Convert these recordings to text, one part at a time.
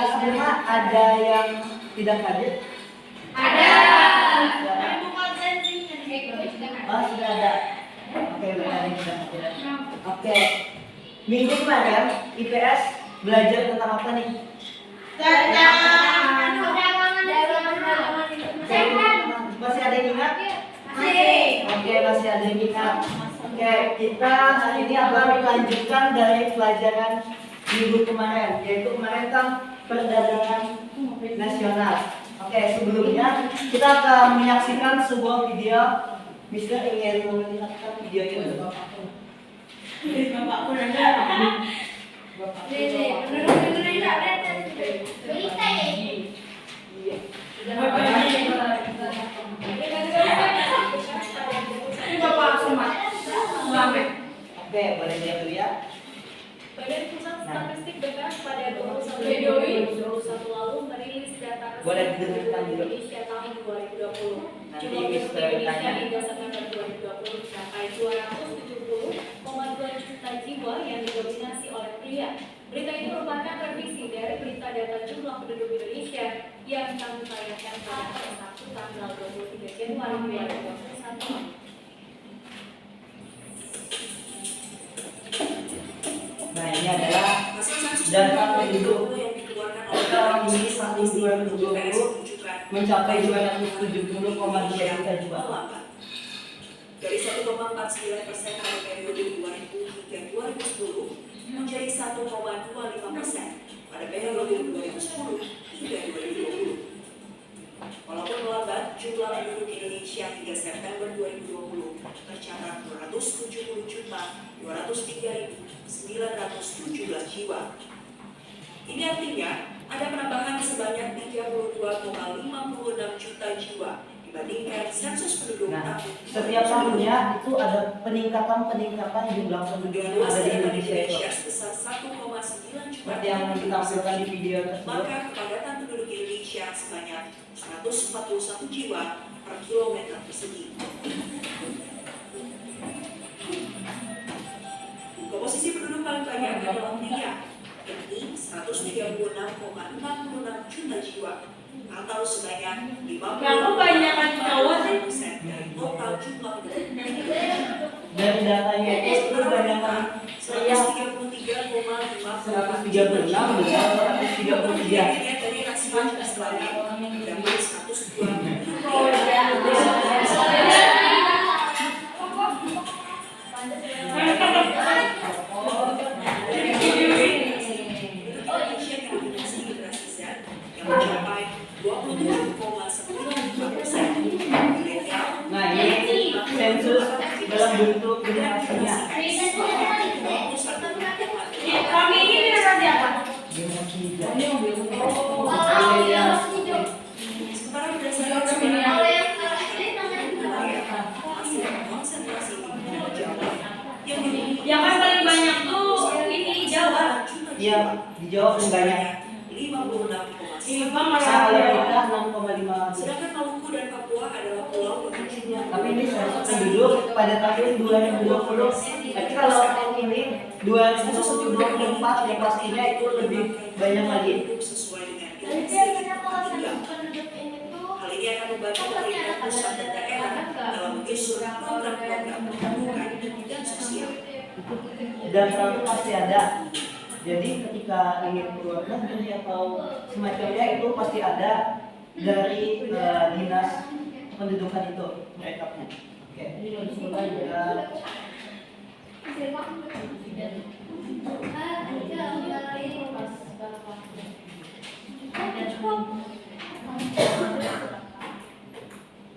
Sebelumnya ada yang tidak hadir? Ada. Oh, sudah ada. Oke, benar ini sudah hadir. Oke. Minggu kemarin IPS belajar tentang apa nih? Masih ada yang ingat? Oke, masih ada yang ingat. Oke, kita hari ini akan melanjutkan dari pelajaran minggu kemarin, yaitu kemarin kan perdagangan nasional. Oke, sebelumnya kita akan menyaksikan sebuah video. Mister ingin melihatkan video ini. Bapakku nanya. Oke, boleh lihat dulu ya. Badan Pusat Statistik BPS pada 21 lalu merilis data Boleh resmi didengarkan dulu. Indonesia tahun 2020. Nanti Jumlah Mister penduduk Indonesia tanya. hingga September 2020 mencapai 270,2 juta jiwa yang didominasi oleh pria. Berita ini merupakan revisi dari berita data jumlah penduduk Indonesia yang kami tayangkan pada hari Sabtu tanggal 23 Januari 2021. Nah, ini adalah data penduduk tahun ini tahun 2020 mencapai 270,2 juta jiwa. Dari 1,49% pada periode 2000 hingga 2010 menjadi 1,25% pada periode 2010 hingga 2020. Walaupun melambat, jumlah penduduk Indonesia hingga September 2020 tercatat 270.203.917 jiwa. Ini artinya ada penambahan sebanyak 32,56 juta jiwa dibandingkan sensus penduduk Nah, tahun setiap tahunnya itu ada peningkatan jumlah penduduk yang ada di Indonesia itu. sebesar 1,9 juta. Seperti yang ditampilkan di video tersebut. Maka kepadatan penduduk Indonesia sebanyak 141 jiwa per kilometer persegi. Komposisi penduduk paling banyak adalah pria, yakni 136,66 juta jiwa atau sebanyak 50% dari total jumlah penduduk. Dari datanya itu kebanyakan 136,56 dengan 133. dari rasio Australia mendapat 102. Mencapai 27,95%. Nah, ini sensus dalam bentuk generasinya. Kami ini generasi apa? Generasi tiga. Sementara berdasarkan sebenarnya konsentrasi Yang kan paling banyak tuh ini Jawa. Iya, di Jawa paling banyak. 56,1. Ini Bang malah Kalau ada. kita 6,5. Sedangkan Maluku dan Papua adalah pulau dengan jumlah Tapi ini sensus penduduk pada tahun 2020. Tapi kalau tahun ini 2024 yang pastinya itu lebih banyak lagi. sesuai dengan Jadi indeksi biasanya kalau tinggal. penduduk ini tuh Hal ini akan membantu pemerintah pusat dan daerah dalam menyusun program-program pendidikan dan sosial. Dan selalu pasti ada. Jadi ketika ingin keluar negeri atau semacamnya itu pasti ada dari dinas pendudukan itu rekapnya. Oke.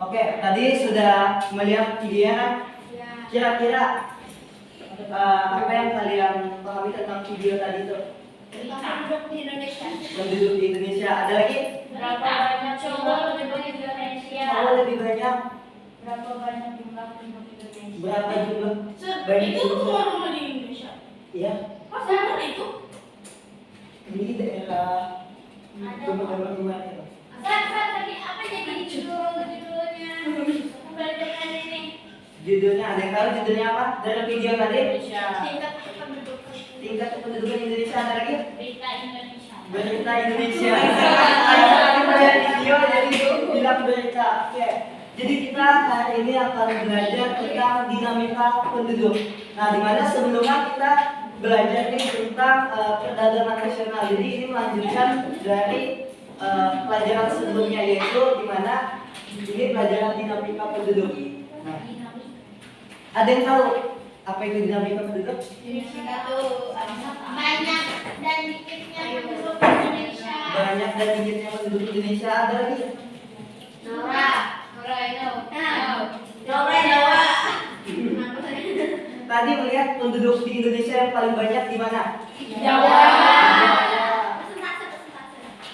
Oke, tadi sudah melihat videonya. Kira-kira apa yang kalian pahami tentang video tadi itu? penduduk di Indonesia. Penduduk di Indonesia ada lagi? Berapa banyak cowok penduduk di Indonesia? Oh, lebih banyak. Berapa banyak jumlah penduduk Indonesia? Berapa jumlah? Itu rumah-rumah di Indonesia. Iya. Masa mana itu? Ini daerah rumah-rumah itu. Tadi apa jadi judulnya? Pembelajaran ini. Judulnya ada yang tahu judulnya apa? Dari video tadi? Indonesia. Tingkat tingkat kependudukan Indonesia ada lagi? Berita Indonesia. Berita Indonesia. Ada melihat video jadi bilang berita. Oke. Jadi kita hari ini akan belajar tentang dinamika penduduk. Nah, di mana sebelumnya kita belajar nih tentang perdagangan nasional. Jadi ini melanjutkan dari pelajaran sebelumnya, yaitu di mana ini pelajaran dinamika penduduk. Nah, ada yang tahu apa itu dinamika penduduk? Banyak dan dikitnya penduduk Indonesia. Banyak dan dikitnya penduduk Indonesia. Ada lagi? Nora itu. Jawa. Tadi melihat penduduk di Indonesia yang paling banyak di mana? Jawa.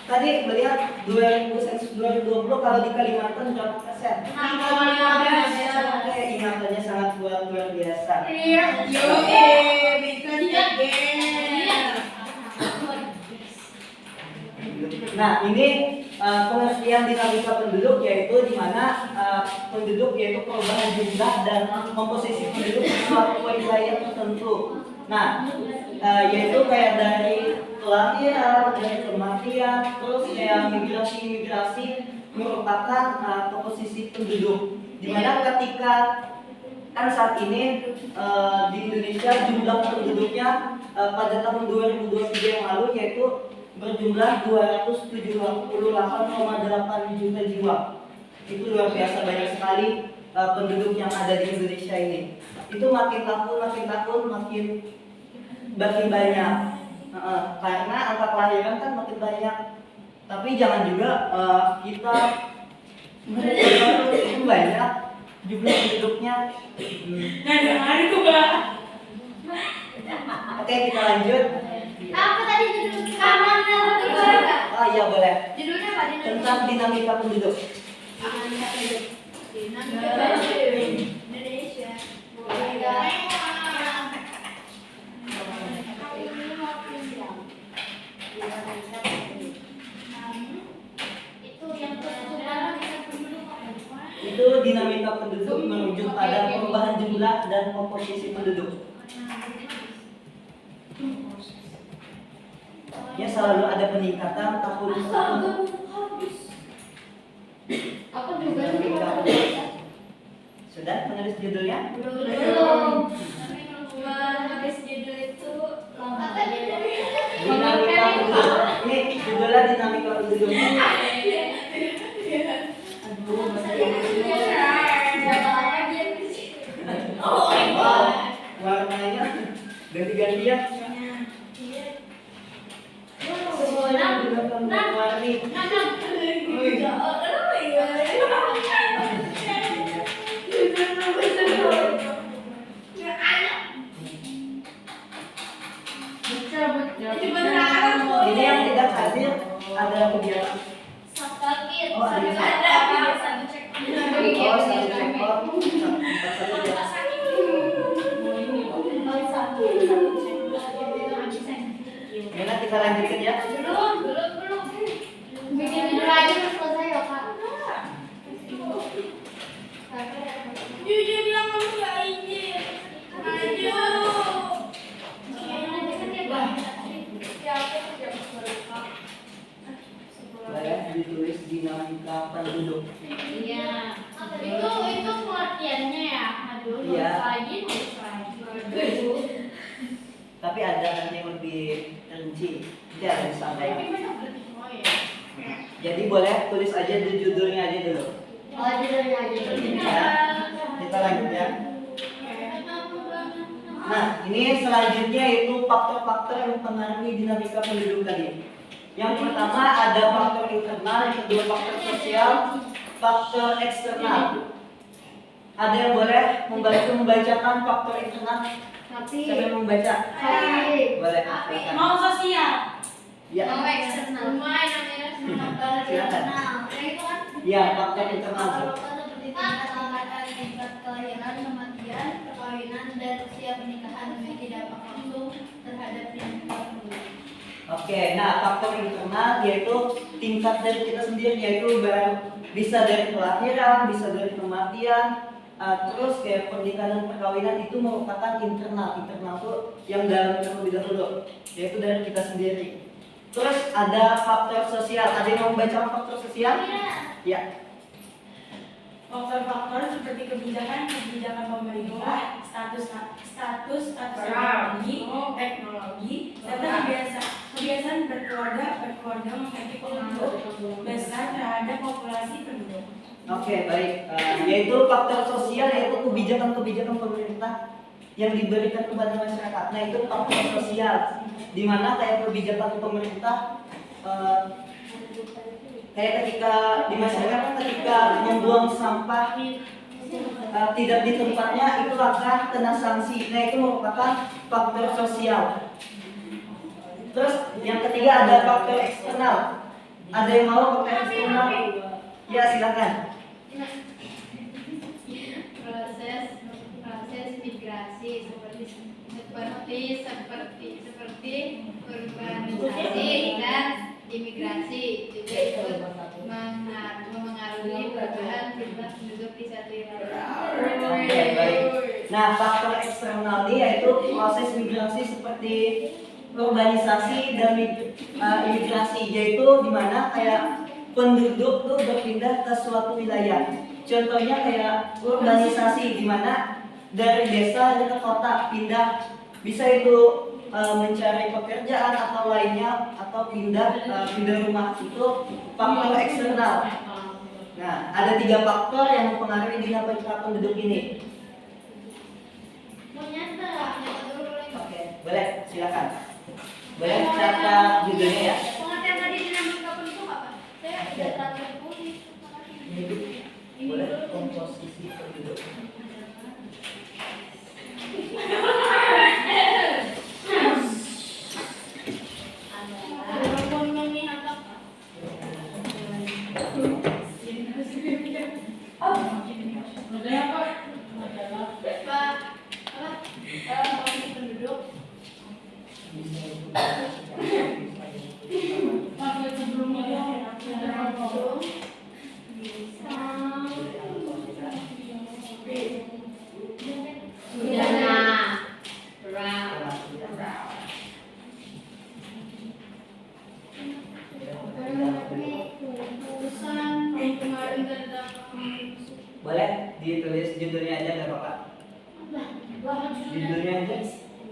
Tadi melihat 2020 kalau di Kalimantan berapa persen? 6,15%. Oke, ingatannya sangat luar biasa. Nah, ini pengertian dinamika penduduk, yaitu di mana penduduk yaitu perubahan jumlah dan komposisi penduduk di suatu wilayah tertentu. Nah, yaitu kayak dari kelahiran, dari kematian, terus kayak migrasi merupakan komposisi penduduk. Di mana ketika kan saat ini di Indonesia jumlah penduduknya pada tahun 2023 yang lalu yaitu berjumlah 278,8 juta jiwa. Itu luar biasa banyak sekali penduduk yang ada di Indonesia ini. Itu makin tahun makin banyak. Karena angka kelahiran kan makin banyak. Tapi jangan juga kita itu banyak jumlah penduduknya. Oke, kita lanjut. Apa tadi judul kamarnya? Oh iya boleh. Judulnya apa? Tentang dinamika penduduk. Indonesia. Itu yang saudara bisa penduduk apa? Itu dinamika penduduk merujuk pada perubahan jumlah dan komposisi penduduk. Ya, selalu ada peningkatan tahun ke tahun. Aku juga Dinamika penduduk. Sudah menulis judulnya? belum. Menulis judul itu lama. Dinamika penduduk. Ini judulnya dinamika penduduk. Wow, warnanya ganti-gantian. Warni. Ini yang tidak hadir adalah kegiatan. Oh, ada yang satu sektor. Mina, kita lanjutkan ya. Belum. Bikin judul aja terus selesai ya, Kak. Jujur bilang kamu gak izin. Boleh ditulis dinamika penduduk. Iya. Itu pengertiannya ya. Aduh, Iya. lagi. Tapi ada yang lebih rinci. Nanti ada disampaikan. Jadi boleh tulis aja di judulnya aja dulu. Oh, judulnya aja. Ya, kita lanjut ya. Nah, ini selanjutnya itu faktor-faktor yang mempengaruhi dinamika penduduk tadi. Yang pertama ada faktor internal, yang kedua faktor sosial, faktor eksternal. Ada yang boleh membantu membacakan faktor internal? Siapa yang membaca? Boleh. silakan. Mau sosial. Ya. Eksternal. Silakan. Ya, faktor internal. Seperti tingkat angkatan, tingkat kelahiran, kematian, perkawinan, dan usia pernikahan memiliki dampak langsung terhadap dinamika penduduk. Oke, nah faktor internal yaitu tingkat dari kita sendiri, yaitu bisa dari kelahiran, bisa dari kematian, terus kayak pernikahan dan perkawinan itu merupakan internal tuh yang dalam terlebih dahulu, yaitu dari kita sendiri. Terus ada faktor sosial. Ada yang mau membaca faktor sosial? Ya. Faktor-faktor seperti kebijakan pemerintah, status ekonomi, teknologi, serta kebiasaan berkeluarga memiliki pengaruh besar terhadap populasi penduduk. Oke, baik. Yaitu faktor sosial, yaitu kebijakan-kebijakan pemerintah yang diberikan kepada masyarakat. Nah, itu faktor sosial, di mana kayak kebijakan pemerintah kayak ketika di masyarakat ketika membuang sampah tidak di tempatnya itu akan kena sanksi. Nah, itu merupakan faktor sosial. Terus yang ketiga ada faktor eksternal. Ada yang mau faktor eksternal? Ya, silakan. Proses migrasi seperti urbanisasi dan imigrasi juga ikut mengaruhi perubahan jumlah penduduk di satu wilayah. Oke, baik. Nah, faktor eksternal ini yaitu proses migrasi seperti urbanisasi dan imigrasi, yaitu di mana kayak penduduk tuh berpindah ke suatu wilayah. Contohnya kayak urbanisasi, di mana dari desa ke kota pindah, bisa itu mencari pekerjaan atau lainnya, atau pindah rumah, itu faktor eksternal. Nah, ada 3 faktor yang mempengaruhi dinamika penduduk ini. Oke, boleh, silakan. Boleh catat judulnya ya. Pengertian tadi dinamika penduduk apa? Saya tidak tertulis. Boleh komposisi penduduk. Boleh ditulis judulnya aja nggak apa-apa. Judulnya aja.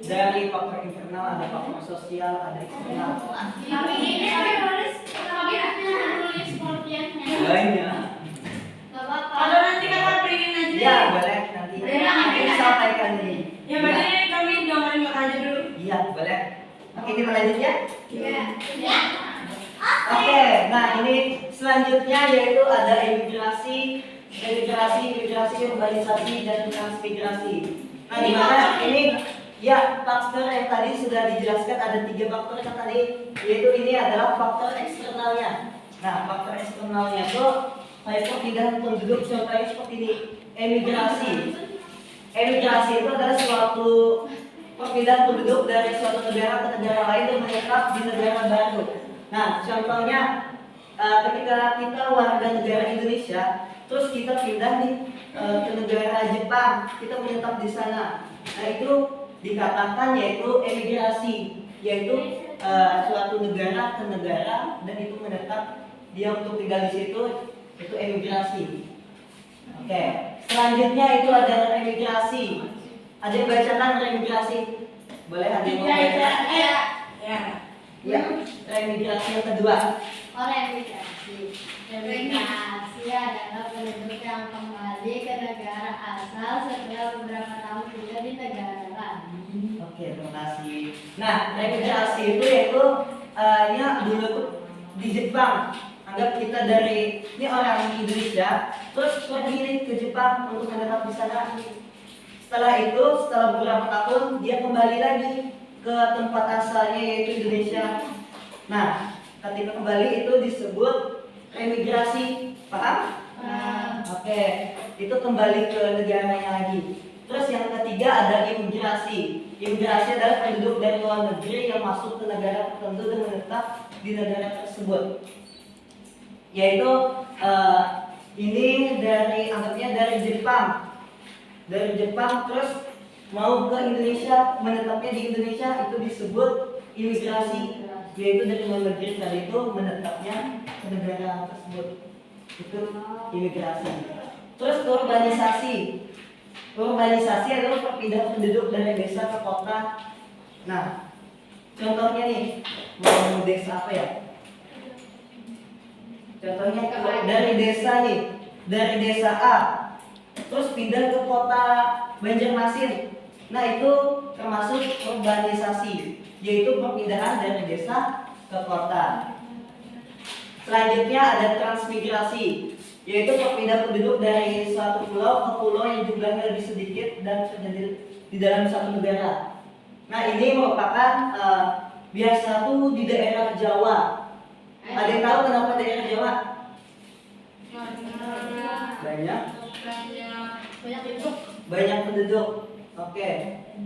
Dari faktor internal ada faktor sosial, ada eksternal. Kami nulis pengertiannya. Banyak. Gak apa-apa. Kalau nanti kakak pringin aja. Ya, boleh nanti. Nanti sampaikan nih. Ya berarti kami dengerin aja dulu. Iya, boleh. Oke, kita lanjut ya. Iya. Oke, nah ini selanjutnya yaitu ada imigrasi, urbanisasi, dan transmigrasi. Nah, di mana ini ya faktor yang tadi sudah dijelaskan, ada 3 faktor yang tadi, yaitu ini adalah faktor eksternalnya. Nah, faktor eksternalnya itu kayak perpindahan penduduk, contohnya seperti ini, emigrasi. Emigrasi itu adalah suatu perpindahan penduduk dari suatu negara ke negara lain dan menetap di negara baru. Nah, contohnya ketika kita warga negara Indonesia, terus kita pindah nih ke negara Jepang, kita menetap di sana. Nah, itu dikatakan yaitu emigrasi, yaitu suatu negara ke negara dan itu menetap dia untuk tinggal di situ, itu emigrasi. Oke, selanjutnya itu ada remigrasi. Ada yang bacakan remigrasi? Boleh, ada yang mau baca? Ya, remigrasi yang kedua. Remigrasi adalah penduduk yang kembali ke negara asal setelah beberapa tahun tinggal di negara lain. Oke, terima kasih. Nah, remigrasi itu yaitu ya dulu tuh di Jepang. Anggap kita dari ini orang Indonesia, terus pergi ke Jepang untuk menetap di sana. Setelah itu, setelah beberapa tahun, dia kembali lagi ke tempat asalnya yaitu Indonesia. Nah, ketika kembali itu disebut remigrasi, paham? Oke, itu kembali ke negaranya lagi. Terus yang ketiga ada imigrasi. Imigrasi adalah penduduk dari luar negeri yang masuk ke negara tertentu dan menetap di negara tersebut. Yaitu ini dari anggapnya dari Jepang. dari Jepang terus mau ke Indonesia, menetapnya di Indonesia, itu disebut imigrasi, yaitu dari luar negeri tadi itu menetapnya ke negara tersebut, itu imigrasi. Terus urbanisasi adalah perpindahan penduduk dari desa ke kota. Nah, contohnya nih, mau desa apa ya? Contohnya dari desa nih, dari desa A, terus pindah ke kota Banjarmasin. Nah, itu termasuk urbanisasi, yaitu perpindahan dari desa ke kota. Selanjutnya ada transmigrasi, yaitu perpindahan penduduk dari suatu pulau ke pulau yang jumlahnya lebih sedikit dan terjadi di dalam satu negara. Nah, ini merupakan biasa tuh di daerah Jawa. Ada yang tahu kenapa daerah Jawa? Banyak penduduk. Oke.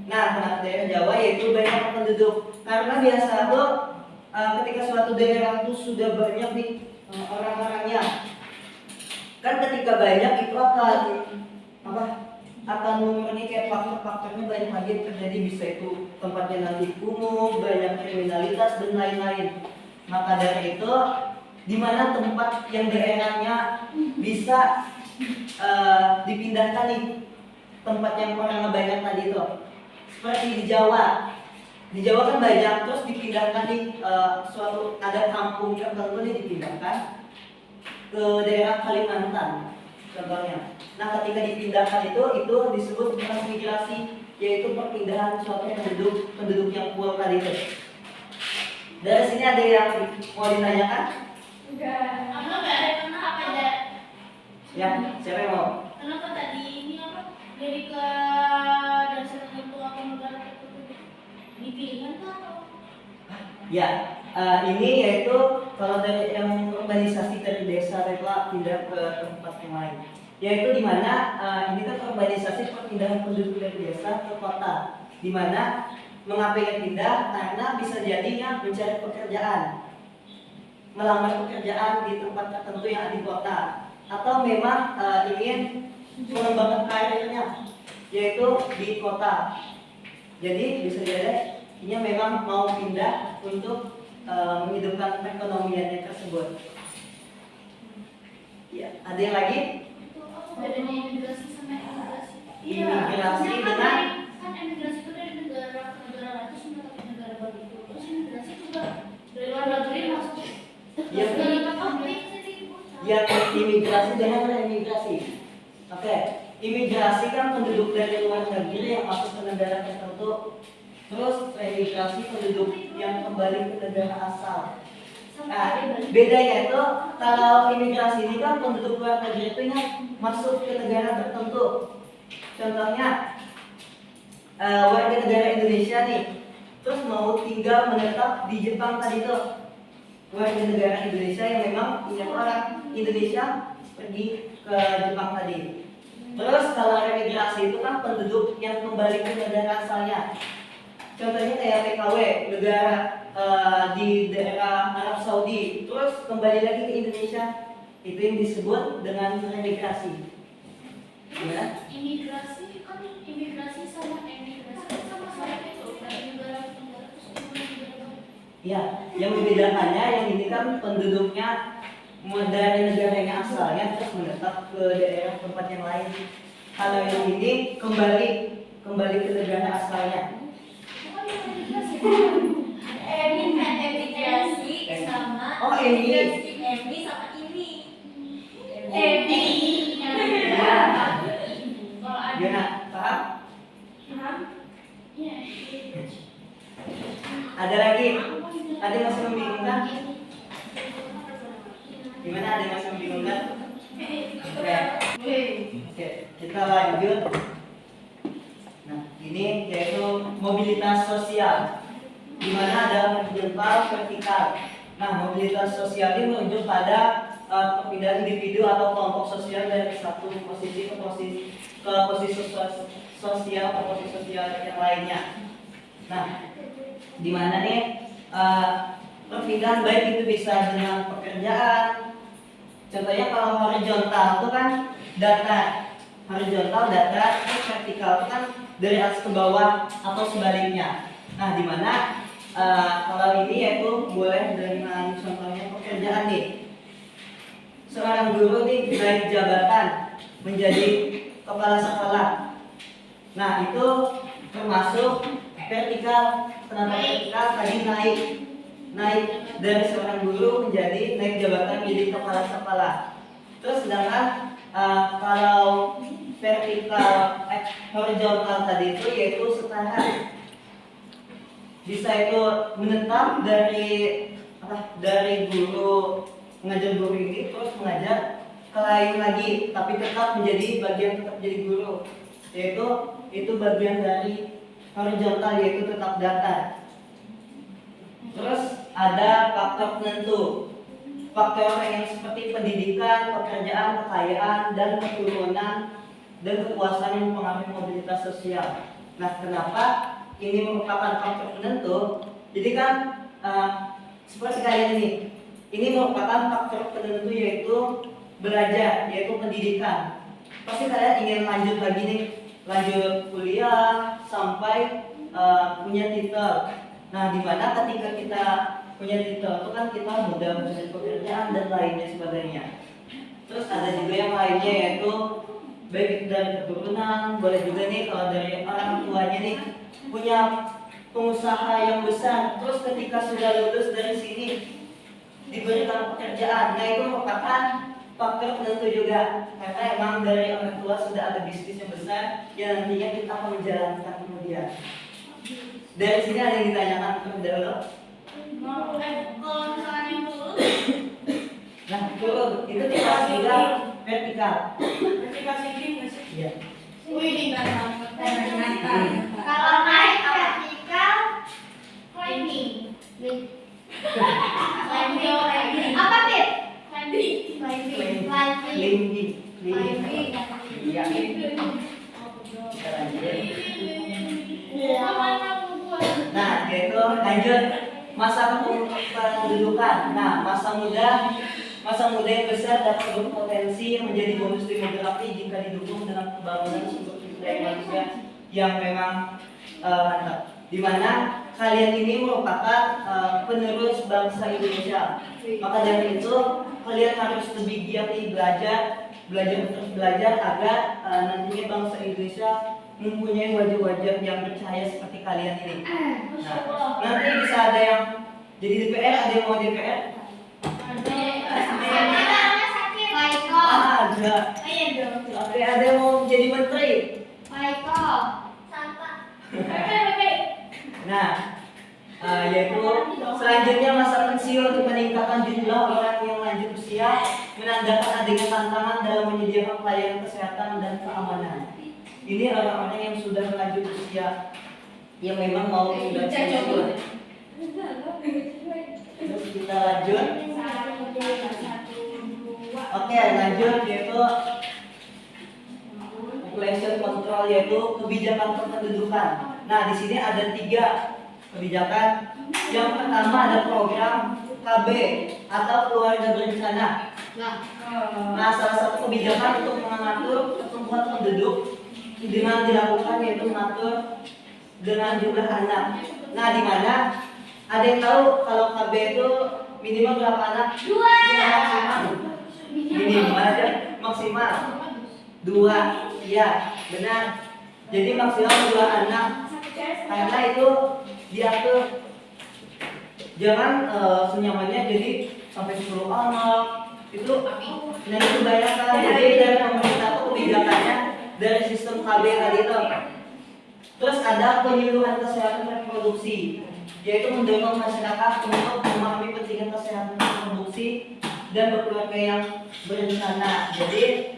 Nah, kenapa daerah Jawa yaitu banyak penduduk? Karena biasa tuh ketika suatu daerah itu sudah banyak nih orang-orangnya, kan ketika banyak itu akan memenuhi kayak faktor-faktornya banyak lagi terjadi, bisa itu tempatnya nanti kumuh, banyak kriminalitas dan lain-lain. Maka dari itu di mana tempat yang daerahnya bisa dipindahkan nih, tempat yang orang banyak tadi itu, seperti di Jawa. Di Jawa kan banyak, terus dipindahkan nih suatu ada kampung tertentu nih dipindahkan ke daerah Kalimantan contohnya. Nah, ketika dipindahkan itu disebut transmigrasi, yaitu perpindahan suatu penduduk yang pulang tadi itu. Dari sini ada yang mau ditanyakan? Ya, siapa yang mau? Kenapa tadi ini jadi ke dasar tertentu atau negara tertentu dipilihkan atau? Ya, ini yaitu kalau dari yang urbanisasi dari desa pindah ke tempat yang lain, yaitu di mana ini kan urbanisasi perpindahan penduduk dari desa ke kota, di mana mengapa yang pindah? Karena bisa jadinya mencari pekerjaan, melamar pekerjaan di tempat tertentu yang ada di kota, atau memang ingin mengembangkan karirnya yaitu di kota. Jadi bisa jadi ini memang mau pindah untuk menghidupkan perekonomiannya tersebut. Ya, ada yang lagi? Bedanya imigrasi sama emigrasi. Imigrasi dengan kan emigrasi itu dari negara ke negara lain terus menetap di negara baru itu. Terus imigrasi juga dari luar negeri masuk. Ya, imigrasi dengan remigrasi. Oke, imigrasi kan penduduk dari luar negeri yang masuk ke negara tertentu. Terus remigrasi penduduk yang kembali ke negara asal. Nah, bedanya itu kalau imigrasi ini kan penduduk luar negeri itu yang masuk ke negara tertentu. Contohnya warga negara Indonesia nih, terus mau tinggal menetap di Jepang tadi itu. Warga negara Indonesia yang memang punya orang Indonesia pergi ke Jepang tadi. Terus kalau remigrasi itu kan penduduk yang kembali ke negara asalnya. Contohnya kayak TKW, negara di daerah Arab Saudi, terus kembali lagi ke Indonesia, itu yang disebut dengan remigrasi. Gimana? Imigrasi kan imigrasi sama emigrasi sama itu dari negara ke negara terus negara baru. Ya, yang membedakannya yang ini kan penduduknya dari negara yang asalnya terus menetap ke daerah tempat yang lain. Kalau yang ini kembali ke negara asalnya. Emigrasi sama Emi sama ini. Ya. Gimana? Paham? Ada lagi? Ada yang masih membingungkan? Gimana, ada yang masih membingungkan? Oke, kita lanjut. Nah, ini yaitu mobilitas sosial, di mana ada horizontal, vertikal. Nah, mobilitas sosial ini merujuk pada perpindahan individu atau kelompok sosial dari satu posisi ke posisi sosial yang lainnya. Nah, di mana nih perpindahan baik itu bisa dengan pekerjaan. Contohnya kalau horizontal itu kan datar, horizontal, datar, terus vertikal itu kan dari atas ke bawah atau sebaliknya. Nah, di mana kalau ini yaitu boleh dengan contohnya pekerjaan nih. Seorang guru nih naik jabatan menjadi kepala sekolah. Nah, itu termasuk vertikal. Kenapa vertikal? Tadi naik dari seorang guru menjadi naik jabatan menjadi kepala sekolah. Terus sedangkan kalau vertikal horizontal tadi itu yaitu setara. Bisa itu menetap dari guru mengajar guru ini terus mengajar ke lain lagi, tapi tetap menjadi bagian tetap jadi guru, yaitu itu bagian dari horizontal, yaitu tetap datar. Terus ada faktor penentu, faktor yang seperti pendidikan, pekerjaan, kekayaan, dan keturunan dan kekuasaan yang mempengaruhi mobilitas sosial. Nah, kenapa ini merupakan faktor penentu? Jadi kan seperti kalian ini merupakan faktor penentu, yaitu belajar, yaitu pendidikan. Pasti kalian ingin lanjut lagi nih, lanjut kuliah sampai punya titel. Nah, dimana ketika kita punya titel itu kan kita mudah mencari pekerjaan dan lainnya sebagainya. Terus ada juga yang lainnya yaitu baik dari keturunan, boleh juga nih kalau dari orang tuanya nih punya pengusaha yang besar. Terus ketika sudah lulus dari sini diberikan pekerjaan, nah itu merupakan faktor penentu juga, karena emang dari orang tua sudah ada bisnis yang besar yang nantinya kita akan menjalankan kemudian. Dari sini ada yang ditanyakan terlebih dahulu? Kalau misalnya yang lulus, Nah, itu kita bilang vertikal. Vertikal tinggi nggak sih? Iya. Wih, ini nggak kalau naik vertikal climbing. Climbing. Apa Tit? Climbing. Climbing. Iya. Kita lanjut. Nah, yaitu lanjut masa kependudukan. Nah, masa muda yang besar dapat berpotensi menjadi bonus demografi jika didukung dengan pembangunan sumber daya manusia yang memang mantap. Di mana kalian ini merupakan penerus bangsa Indonesia. Maka dari itu kalian harus lebih giat belajar agar nantinya bangsa Indonesia mempunyai wajah-wajah yang bercahaya seperti kalian ini. Nah, nanti bisa ada yang jadi DPR, ada yang mau DPR? Ada. Oke, ada yang mau jadi menteri? Nah, yaitu selanjutnya masa pensiun untuk meningkatkan jumlah orang yang lanjut usia, menandakan adanya tantangan dalam menyediakan pelayanan kesehatan dan keamanan. Ini orang-orang yang sudah lanjut usia, yang memang mau sudah pensiun. Terus kita lanjut. Oke, lanjut yaitu population control, yaitu kebijakan kependudukan. Nah, di sini ada 3 kebijakan. Yang pertama ada program KB atau keluarga berencana. Nah, salah satu kebijakan untuk mengatur pertumbuhan penduduk dengan dilakukan yaitu mengatur dengan jumlah anak. Nah, di mana ada yang tahu kalau KB itu minimal berapa anak? 2. Minimal aja maksimal 2. Iya, benar. Jadi maksimal 2 anak. Karena itu diatur. Jangan senyamannya jadi sampai 10 anak. Itu nanti bayangkan. Jadi dari pemerintah itu kebijakannya dari sistem KB tadi itu. Terus ada penyuluhan kesehatan reproduksi, yaitu mendorong masyarakat untuk memahami pentingnya kesehatan reproduksi dan berkeluarga yang berencana. Jadi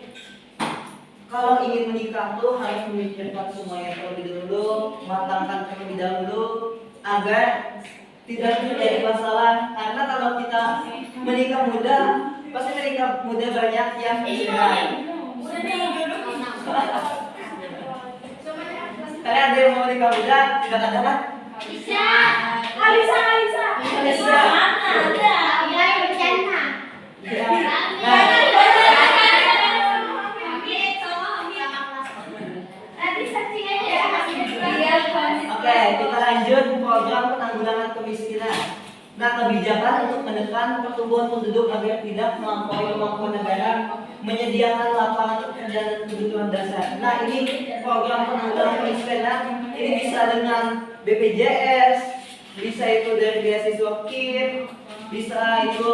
kalau ingin menikah tuh harus memikirkan semuanya terlebih dahulu, matangkan terlebih dahulu agar tidak terjadi masalah. Karena kalau kita menikah muda, pasti menikah muda banyak yang karena ada yang mau menikah muda, tidak ada kan? Bisa. Alisa. Ada. Yang berencana. Nah, kemiskinan. Nah, kebijakan untuk menekan pertumbuhan penduduk agar tidak melampaui kemampuan negara menyediakan lapangan pekerjaan dan kebutuhan dasar. Nah, ini program penanggulangan kemiskinan ini bisa dengan BPJS, bisa itu dari beasiswa KIP, bisa itu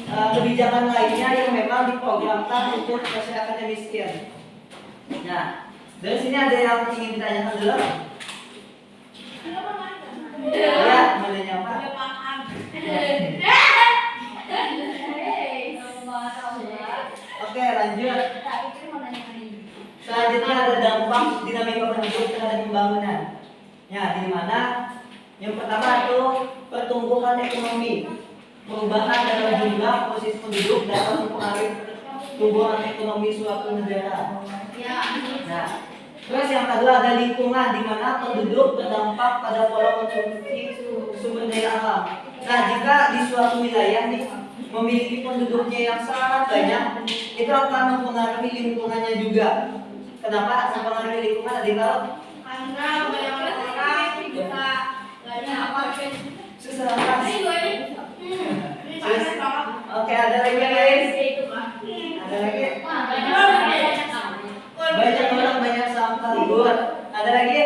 kebijakan lainnya yang memang diprogramkan untuk masyarakat yang miskin. Nah, dari sini ada yang ingin ditanyakan dulu? Ya, mau nanya apa? Oke, lanjut. Selanjutnya ada dampak dinamika penduduk terhadap pembangunan. Ya, di mana? Yang pertama itu pertumbuhan ekonomi. Perubahan dalam jumlah posisi penduduk dapat mempengaruhi pertumbuhan ekonomi suatu negara. Nah, terus yang kedua ada lingkungan, di mana penduduk berdampak pada pola konsumsi sumber daya alam. Nah, jika di suatu wilayah nih memiliki penduduknya yang sangat banyak, itu akan mempengaruhi lingkungannya juga. Kenapa mempengaruhi lingkungan? Ada yang tahu? Karena banyak orang juga banyak apa? Susah kan? Terus, Oke, ada lagi guys? Ada lagi? Banyak orang banyak sampah buat. Ada lagi?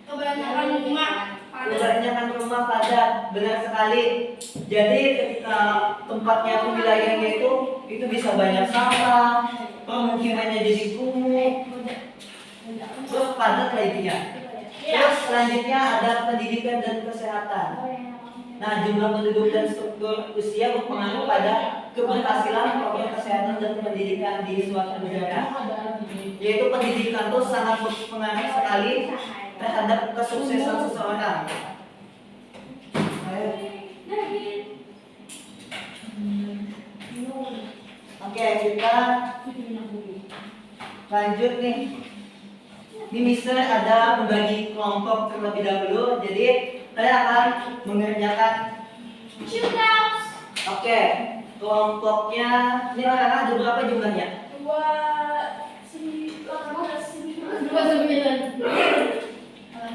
kebanyakan rumah Kebanyakan rumah padat, benar sekali. Jadi ketika tempatnya atau wilayahnya itu bisa banyak sampah, pemukimannya jadi kumuh, terus padat lainnya. Terus selanjutnya ada pendidikan dan kesehatan. Nah, jumlah penduduk dan struktur usia berpengaruh pada keberhasilan program kesehatan dan pendidikan di suatu negara. Yaitu pendidikan itu sangat berpengaruh sekali terhadap kesuksesan seseorang. Oke, kita lanjut nih. Ini Mister ada membagi kelompok terlebih dahulu. Jadi saya akan mengerjakan. Oke, kelompoknya ini ada berapa jumlahnya? 29.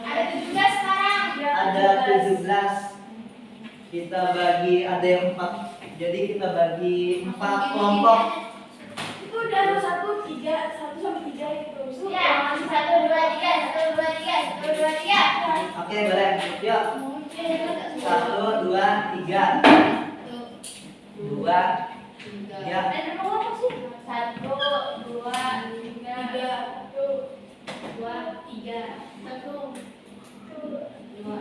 Ada 17 sekarang. Ada 17. Kita bagi, ada yang 4. Jadi kita bagi 4 kelompok. Itu udah 1, 3, 1 sampai 3 itu. Ya, masih 1, 2, 3, 1, 2, 3, 1, 2, 3. Oke, boleh. Yuk. 1, 2, 3. 2. Ya. Ada nomor apa sih? 1, 2, 3, 2, 3, 1, 2,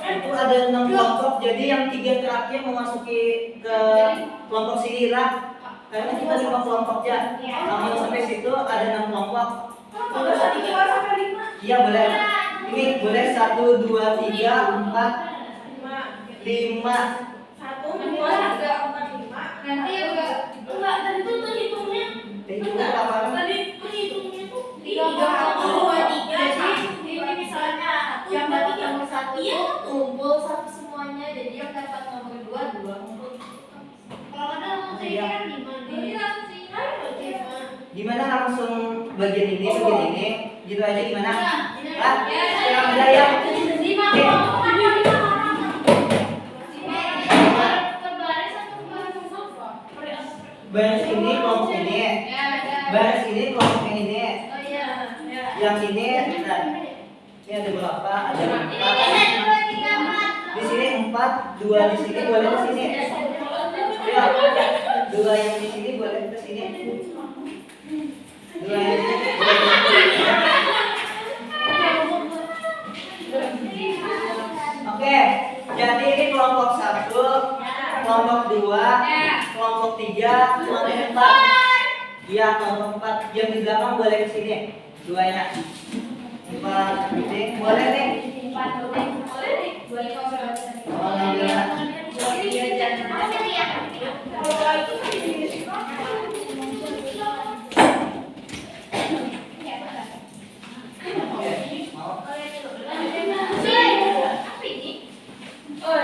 Itu ada 6 kelompok. Jadi yang 3 terakhir memasuki ke kelompok sini lah. Karena kita 5 kelompok ya. Namun sampai situ ada 6 kelompok. Iya boleh. Ini boleh 1, 2, 3, 4, 5. Nanti enggak tadi tuh hitungnya. Itu apa? Tadi penghitungnya tuh 3, 2, 3. Jadi ini misalnya yang dapat nomor 1 kumpul satu semuanya. Jadi yang dapat nomor 2 kumpul. Kalau ada nomor 3 kan 5. Jadi langsung sih. Gimana langsung bagian ini, gitu aja gimana? Ya, Yang ada yang 5 kelompok ada 5 orang. Terbaris atau terbaris? baris ini kelompok ini, baris ini kelompok yang ini, Oh iya. yang ini, nah, ini ada berapa? Ada 4. Di sini 4, 2 di sini, boleh ke sini. Ya, 2 yang di sini boleh ke sini. 2 yang di sini boleh ke sini. Oke, jadi ini kelompok 1, kelompok 2, kelompok 3, kelompok 4. Iya, kelompok 4. Yang di belakang boleh ke sini. 2-nya. 4 ini boleh nih. Oh,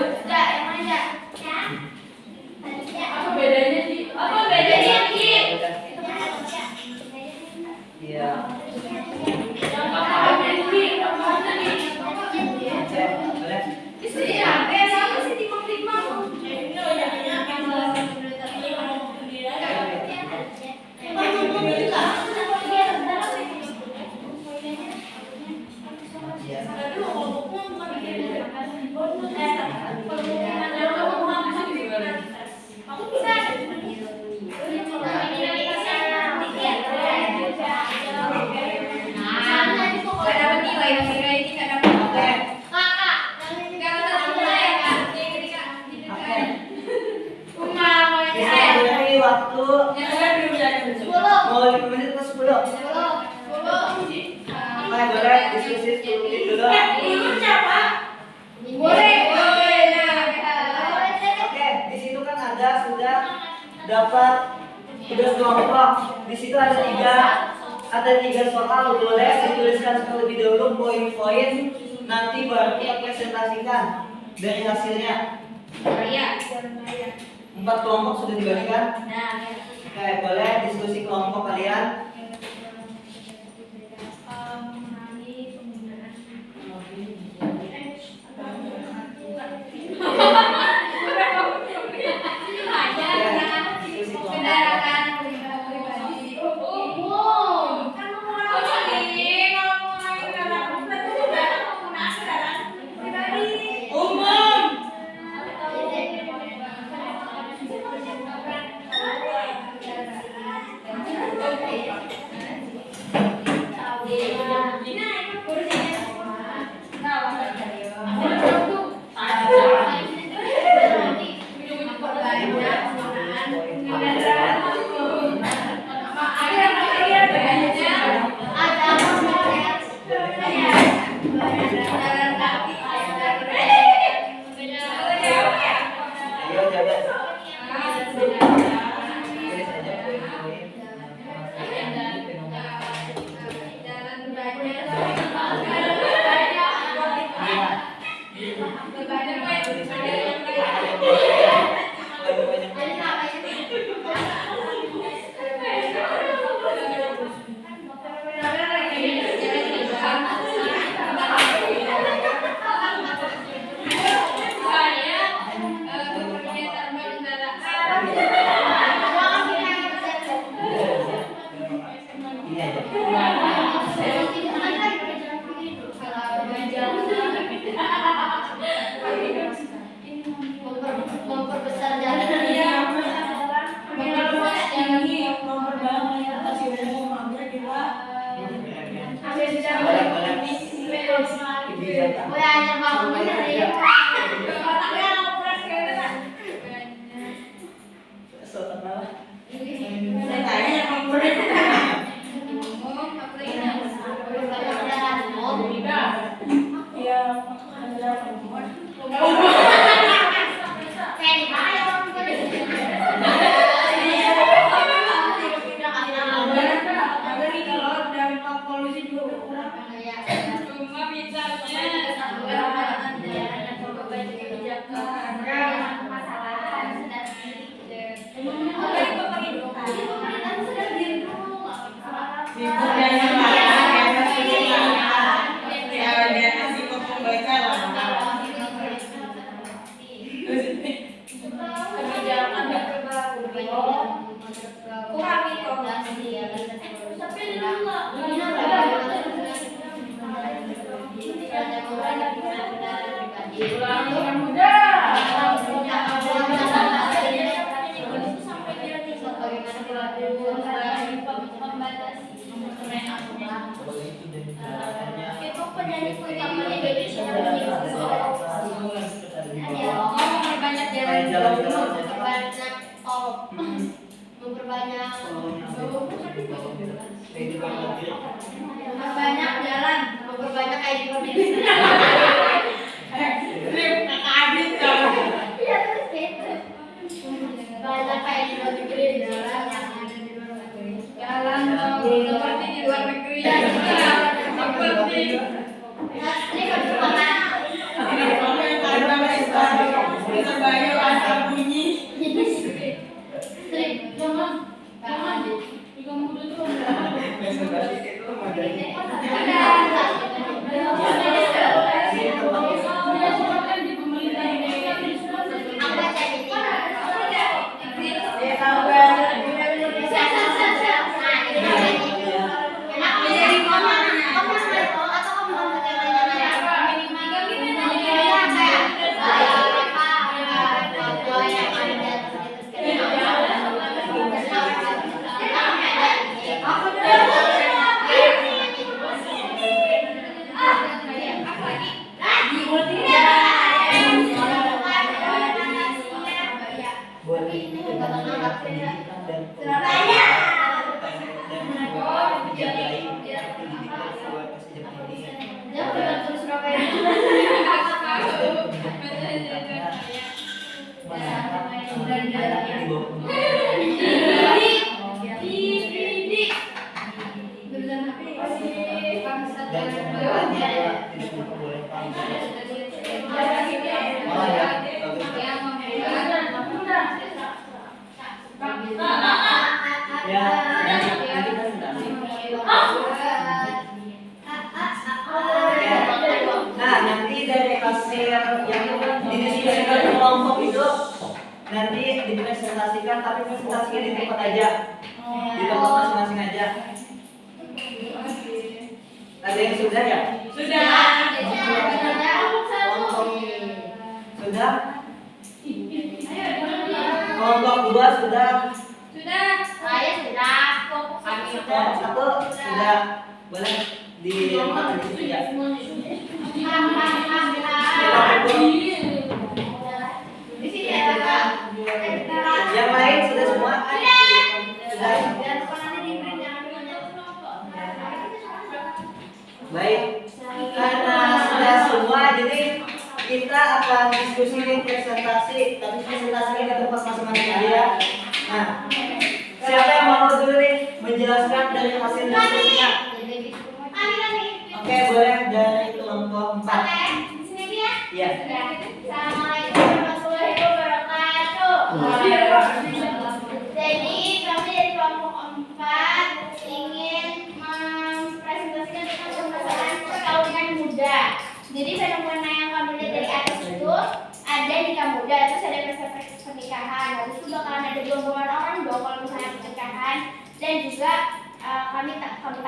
Iya. Boleh. Ini waktu mau 5 menit atau 10? Baik, boleh diskusi 10 menit dulu. Oke, di situ kan ada sudah dapat tugas kelompok. Di situ ada tiga soal, boleh dituliskan terlebih dahulu poin-poin, nanti baru kita presentasikan dari hasilnya. 4 kelompok sudah dibagikan. Oke, boleh diskusi kelompok kalian. Diskusi kelompok. Ayo jaga. Tulis aja poin-poin. Ini aja. Memperbesar jalan. Memperluas jalan. Hanya mau itu penyanyi utama Indonesia memperbanyak jalan, memperbanyak tol, memperbanyak jalan, memperbanyak ID Indonesia. Iya terus gitu. Banyak kayak di luar negeri jalan yang ada di luar negeri. Jalan seperti di luar negeri. Seperti. Ini kan mana? Surabaya asal bunyi. Jangan. Di kamu dulu tuh. presentasi itu modelnya. Nah, nanti dari hasil yang didiskusikan di kelompok itu nanti dipresentasikan, tapi presentasinya di tempat aja, di tempat masing-masing aja. Ada yang sudah ya? Sudah. Sudah? Kelompok 2 sudah? Saya sudah. Kelompok 1 sudah? Boleh ditempatkan di situ ya? Yang lain sudah semua? Sudah? Baik, karena sudah semua, jadi kita akan diskusi presentasi, tapi presentasinya di tempat masing-masing aja ya. Nah, siapa yang mau dulu nih menjelaskan dari hasil diskusinya? Oke, boleh dari kelompok 4. Iya. Assalamualaikum warahmatullahi wabarakatuh. Jadi kami dari kelompok 4 ingin mempresentasikan tentang permasalahan perkawinan muda. Jadi fenomena yang kami lihat dari atas itu ada nikah muda, terus ada pesta pernikahan. Habis itu bakalan ada rombongan orang dong kalau misalnya pernikahan, dan juga kami takut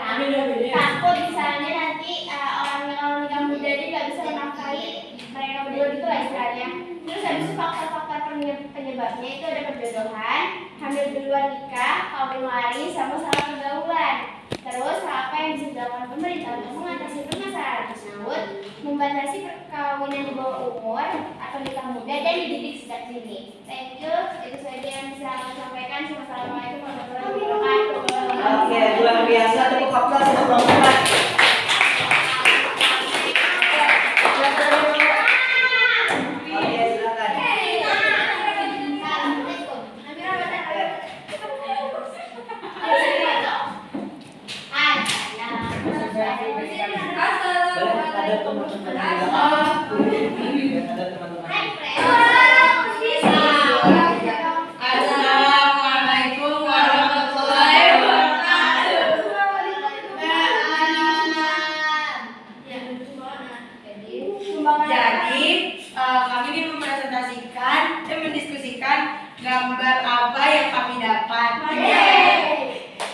misalnya nanti orang yang kalau nikah muda ini nggak bisa menafkahi mereka berdua gitu lah istilahnya. Terus habis itu faktor-faktor penyebabnya itu ada perjodohan, hamil duluan nikah, kawin lari, sama salah pergaulan. Terus apa yang bisa dilakukan pemerintah untuk mengatasi permasalahan tersebut? Membatasi perkawinan di bawah umur atau nikah muda dan dididik sejak dini. Thank you. Itu saja yang bisa aku sampaikan. Wassalamualaikum warahmatullahi wabarakatuh. Oke, luar biasa, tepuk aplaus untuk kelompok 4. Oke, silakan. Boleh ada teman-teman yang di belakang? Ada teman-teman. Assalamualaikum warahmatullahi wabarakatuh. Jadi kami ingin mempresentasikan dan mendiskusikan gambar apa yang kami dapat.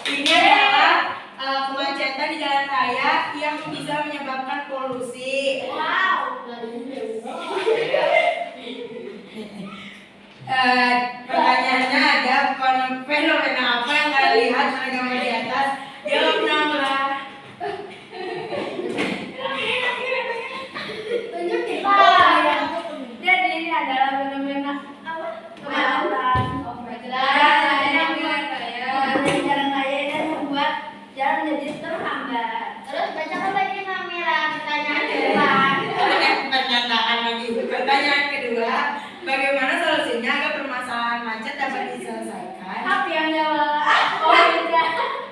Ini adalah kemacetan di jalan raya yang bisa menyebabkan polusi. Pertanyaannya ada fenomena apa yang kalian lihat pada gambar di atas? Jawab nama. Jadi ini adalah fenomena kemacetan jalan raya dan membuat jalan menjadi terhambat. Terus bacakan lagi Kamila pertanyaan kedua. Pertanyaan kedua, bagaimana solusinya agar permasalahan macet dapat diselesaikan? Apa yang jawab?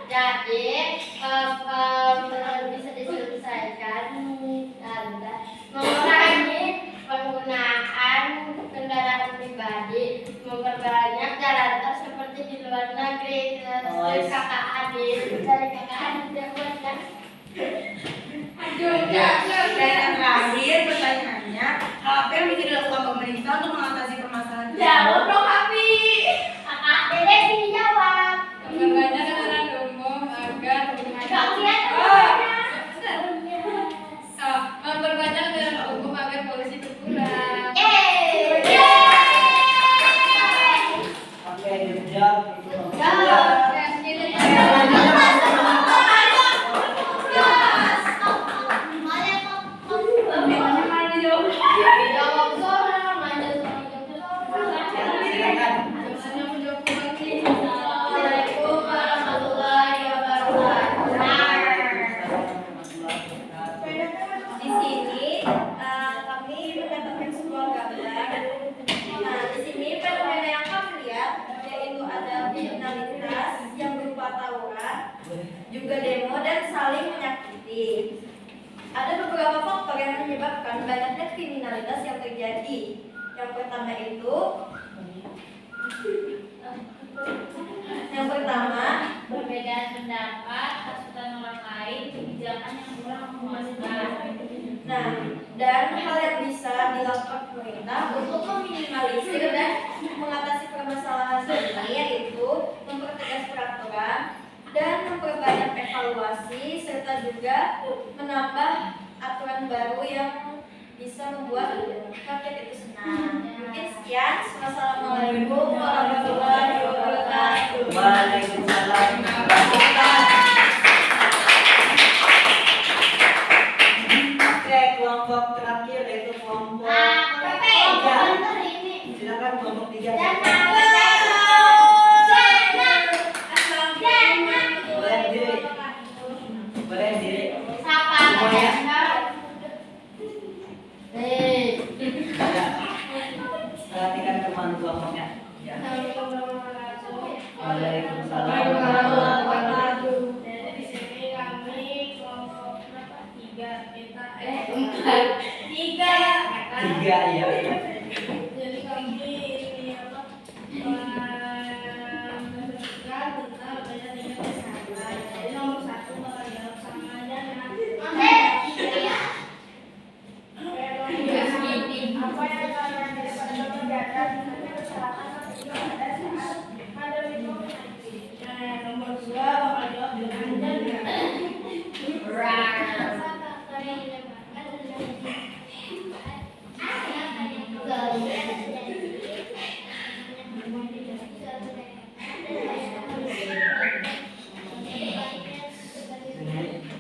Jadi bisa diselesaikan mengurangi penggunaan kendaraan pribadi, memperbanyak jalan tol seperti di luar negeri, dari kakak adik Apa yang bisa dilakukan pemerintah untuk mengatasi permasalahan tersebut? Jawab dong, Hafi. Kakak Dede sini jawab. Memperbanyak kendaraan umum agar Kalian memperbanyak kendaraan umum agar polusi berkurang. Oke, dijawab. Di sini kami mendapatkan sebuah gambar. Nah, di sini fenomena yang kami lihat yaitu ada kriminalitas yang berupa tawuran, juga demo dan saling menyakiti. Ada beberapa faktor yang menyebabkan banyaknya kriminalitas yang terjadi. Yang pertama perbedaan pendapat, hasutan orang lain, kebijakan yang kurang memuaskan. Nah, dan hal yang bisa dilakukan pemerintah untuk meminimalisir dan mengatasi permasalahan ini yaitu mempertegas peraturan dan memperbanyak evaluasi serta juga menambah aturan baru yang bisa membuat rakyat itu senang. Mungkin sekian. Wassalamualaikum warahmatullahi wabarakatuh. Waalaikumsalam. Oke, kelompok terakhir yaitu kelompok tiga. Silakan kelompok tiga. Boleh diri. Boleh diri. Semuanya. Ada. Perhatikan teman kelompoknya. Ya. Waalaikumsalam. Jadi di sini kami kelompok berapa? Tiga. Tiga ya. Jadi kami ini apa? Menentukan tentang adanya tingkat kesehatan. Jadi nomor 1 bakal jawab sama aja. Apa yang kalian dapat kerjakan dengan kesehatan ada saat pandemi COVID-19? Nomor 2 bakal jawab dengan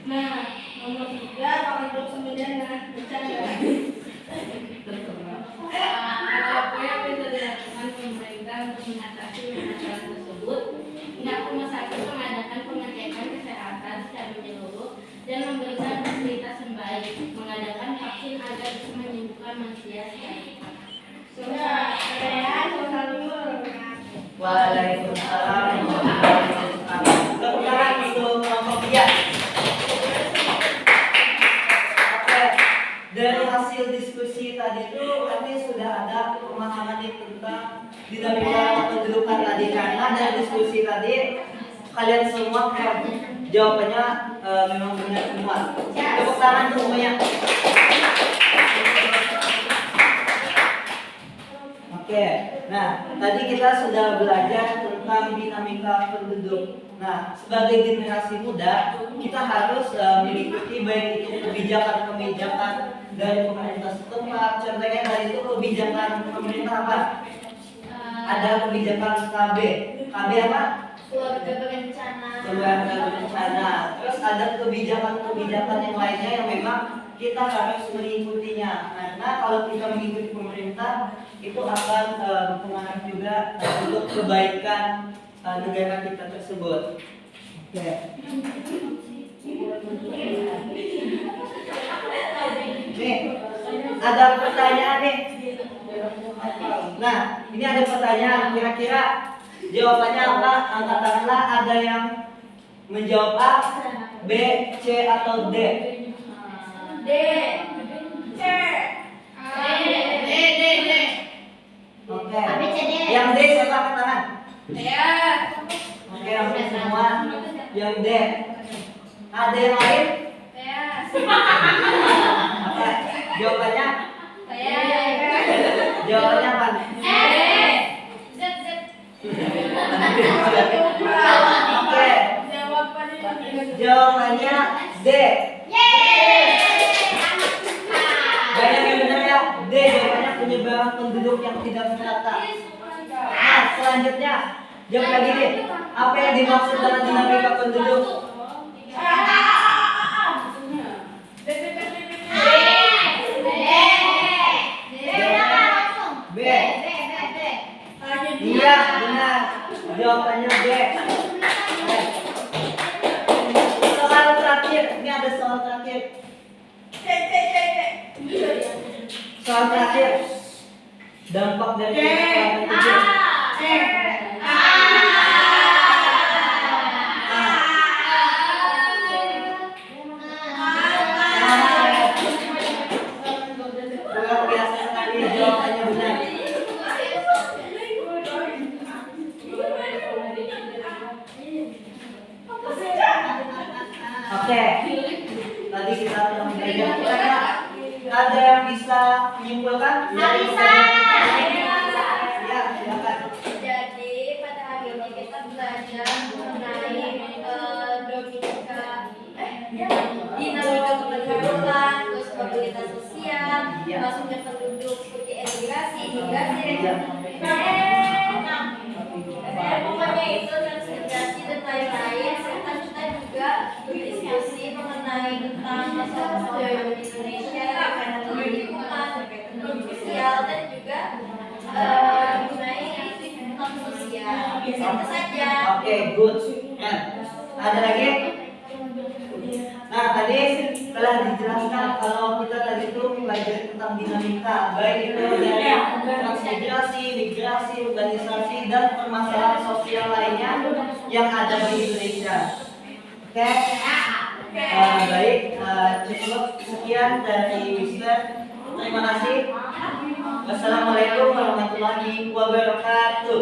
Nah, nomor 3 bakal jawab sama dengan bercanda. Apa yang bisa dilakukan pemerintah untuk mengatasi permasalahan tersebut? Pihak rumah sakit mengadakan pengecekan kesehatan secara menyeluruh dan memberikan fasilitas yang baik, mengadakan vaksin agar bisa menyembuhkan manusia secara cepat. Sudah, Waalaikumsalam. Tepuk tangan untuk kelompok tiga. Oke, dari hasil diskusi tadi itu kami sudah ada pemahaman tentang dinamika kependudukan tadi, karena dari diskusi tadi kalian semua jawabannya memang benar semua. Tepuk tangan untuk semuanya. Oke, nah tadi kita sudah belajar tentang dinamika penduduk. Nah, sebagai generasi muda, kita harus mengikuti baik itu kebijakan-kebijakan dari pemerintah setempat. Contohnya dari itu kebijakan pemerintah apa? Ada kebijakan KB. KB apa? keluarga berencana. Keluarga berencana. Terus ada kebijakan-kebijakan yang lainnya yang memang kita harus mengikutinya. Karena kalau kita mengikuti pemerintah itu akan berpengaruh juga untuk kebaikan negara kita tersebut. Oke. Nih, ada pertanyaan nih. Nah, ini ada pertanyaan. Kira-kira jawabannya apa? Angkat tanganlah. Ada yang menjawab A, B, C atau D? D. C. D. Oke. ABCD. Yang D siapa angkat tangan? Saya Oke, hampir semua. Yang D. Ada yang lain? Apa? Jawabannya? saya Jawabannya apa? Z. Oke. Jawabannya D. Banyak yang benar ya. D jawabannya penyebaran penduduk yang tidak merata. Nah, selanjutnya jawab lagi nih. Apa yang dimaksud dengan dinamika penduduk? B. Iya, benar. Jawabannya B. Soal terakhir, ini ada soal terakhir. Soal terakhir. Dampak dari penyebaran penduduk. Luar biasa sekali jawabannya benar. Oke. Tadi kita telah belajar. Ada yang bisa menyimpulkan? Bisa. Ya, silakan. Jadi pada hari ini kita belajar mengenai dinamika kependudukan, terus mobilitas sosial, masuknya penduduk seperti emigrasi, migrasi, pokoknya itu transmigrasi dan lain-lain. Serta kita juga berdiskusi mengenai tentang masalah-masalah di Indonesia berkaitan dengan lingkungan, berkaitan dengan sosial dan juga mengenai tentang sosial. Itu saja. Oke, good. Ya. Ada lagi? Nah, tadi telah dijelaskan kalau kita tadi itu belajar tentang dinamika, baik itu dari transmigrasi, migrasi, urbanisasi, dan permasalahan sosial lainnya yang ada di Indonesia. Oke? Baik, cukup sekian dari Mister. Terima kasih. Wassalamualaikum warahmatullahi wabarakatuh.